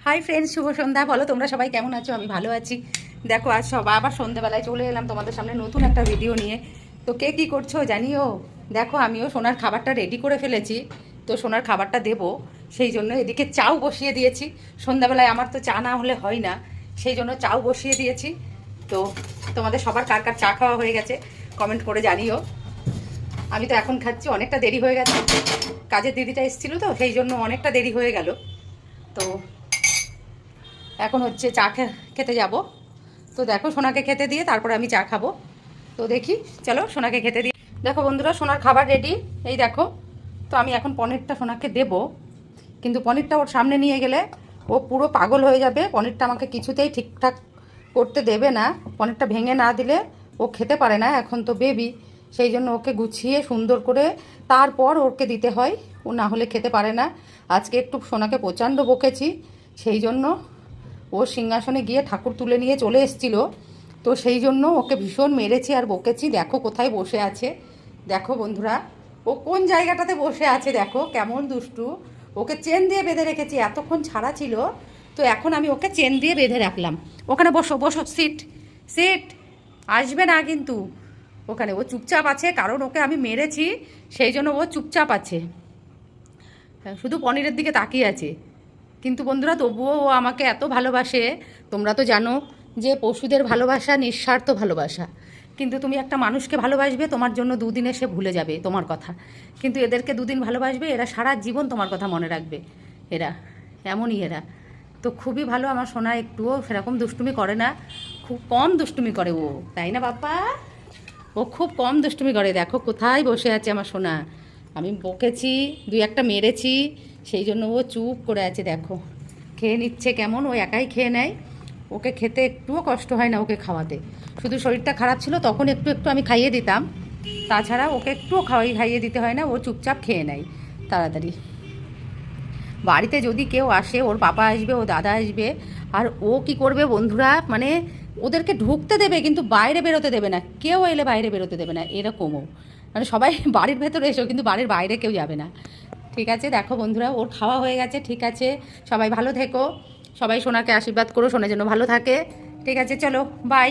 Hi friends, শুভ সন্ধ্যা। বলো তোমরা সবাই কেমন আছো? আমি ভালো আছি। দেখো আজ সবাই আবার সন্ধ্যাবেলায় চলে এলাম তোমাদের সামনে নতুন একটা ভিডিও নিয়ে। তো কে কী করছো জানিও। দেখো আমিও সোনার খাবারটা রেডি করে ফেলেছি। তো সোনার খাবারটা দেবো, সেই জন্য এদিকে চাও বসিয়ে দিয়েছি। সন্ধ্যাবেলায় আমার তো চা না হলে হয় না, সেই জন্য চাও বসিয়ে দিয়েছি। তো তোমাদের সবার কার কার চা খাওয়া হয়ে গেছে কমেন্ট করে জানিও। আমি তো এখন খাচ্ছি, অনেকটা দেরি হয়ে গেছে। কাজের দিদিটা এসেছিলো তো সেই জন্য অনেকটা দেরি হয়ে গেল। তো এখন হচ্ছে চা খেতে যাব। তো দেখো সোনাকে খেতে দিয়ে তারপরে আমি চা খাবো। তো দেখি, চলো সোনাকে খেতে দিই। দেখো বন্ধুরা, সোনার খাবার রেডি। এই দেখো, তো আমি এখন পনিরটা সোনাকে দেব, কিন্তু পনিরটা ওর সামনে নিয়ে গেলে ও পুরো পাগল হয়ে যাবে। পনিরটা আমাকে কিছুতেই ঠিকঠাক করতে দেবে না। পনিরটা ভেঙে না দিলে ও খেতে পারে না, এখন তো বেবি। সেই জন্য ওকে গুছিয়ে সুন্দর করে তারপর ওকে দিতে হয়, ও না হলে খেতে পারে না। আজকে একটু সোনাকে প্রচণ্ড বকেছি, সেই জন্য ও সিংহাসনে গিয়ে ঠাকুর তুলে নিয়ে চলে এসেছিল। তো সেই জন্য ওকে ভীষণ মেরেছি আর বকেছি। দেখো কোথায় বসে আছে, দেখো বন্ধুরা, ও কোন জায়গাটাতে বসে আছে, দেখো কেমন দুষ্টু। ওকে চেন দিয়ে বেঁধে রেখেছি, এতক্ষণ ছাড়া ছিল। তো এখন আমি ওকে চেন দিয়ে বেঁধে রাখলাম। ওখানে বসো বসো, সিট সিট, আসবে না কিন্তু। ওখানে ও চুপচাপ আছে, কারণ ওকে আমি মেরেছি, সেই জন্য ও চুপচাপ আছে, শুধু পনিরের দিকে তাকিয়ে আছে। কিন্তু বন্ধুরা, তবুও ও আমাকে এত ভালোবাসে। তোমরা তো জানো যে পশুদের ভালোবাসা নিঃস্বার্থ ভালোবাসা। কিন্তু তুমি একটা মানুষকে ভালোবাসবে, তোমার জন্য দুদিনে সে ভুলে যাবে তোমার কথা। কিন্তু এদেরকে দুদিন ভালোবাসবে, এরা সারা জীবন তোমার কথা মনে রাখবে। এরা এমনই এরা। তো খুবই ভালো আমার সোনা, একটুও সেরকম দুষ্টুমি করে না, খুব কম দুষ্টুমি করে ও, তাই না বাপ্পা? ও খুব কম দুষ্টুমি করে। দেখো কোথায় বসে আছে আমার সোনা। আমি বকেছি, দুই একটা মেরেছি, সেই জন্য ও চুপ করে আছে। দেখো খেয়ে নিচ্ছে কেমন, ও একাই খেয়ে নেয়। ওকে খেতে একটুও কষ্ট হয় না, ওকে খাওয়াতে। শুধু শরীরটা খারাপ ছিল তখন একটু একটু আমি খাইয়ে দিতাম, তাছাড়া ওকে একটুও খাইয়ে দিতে হয় না, ও চুপচাপ খেয়ে নেয় তাড়াতাড়ি। বাড়িতে যদি কেউ আসে, ওর বাবা আসবে, ও দাদা আসবে, আর ও কি করবে বন্ধুরা, মানে ওদেরকে ঢুকতে দেবে কিন্তু বাইরে বেরোতে দেবে না। কেউ এলে বাইরে বেরোতে দেবে না, এরকমও। মানে সবাই বাড়ির ভেতরে এসো, কিন্তু বাড়ির বাইরে কেউ যাবে না। ঠিক আছে, দেখো বন্ধুরা, ওর খাওয়া হয়ে গেছে। ঠিক আছে, সবাই ভালো থেকো, সবাই সোনাকে আশীর্বাদ করো, সোনা যেন ভালো থাকে। ঠিক আছে, চলো বাই।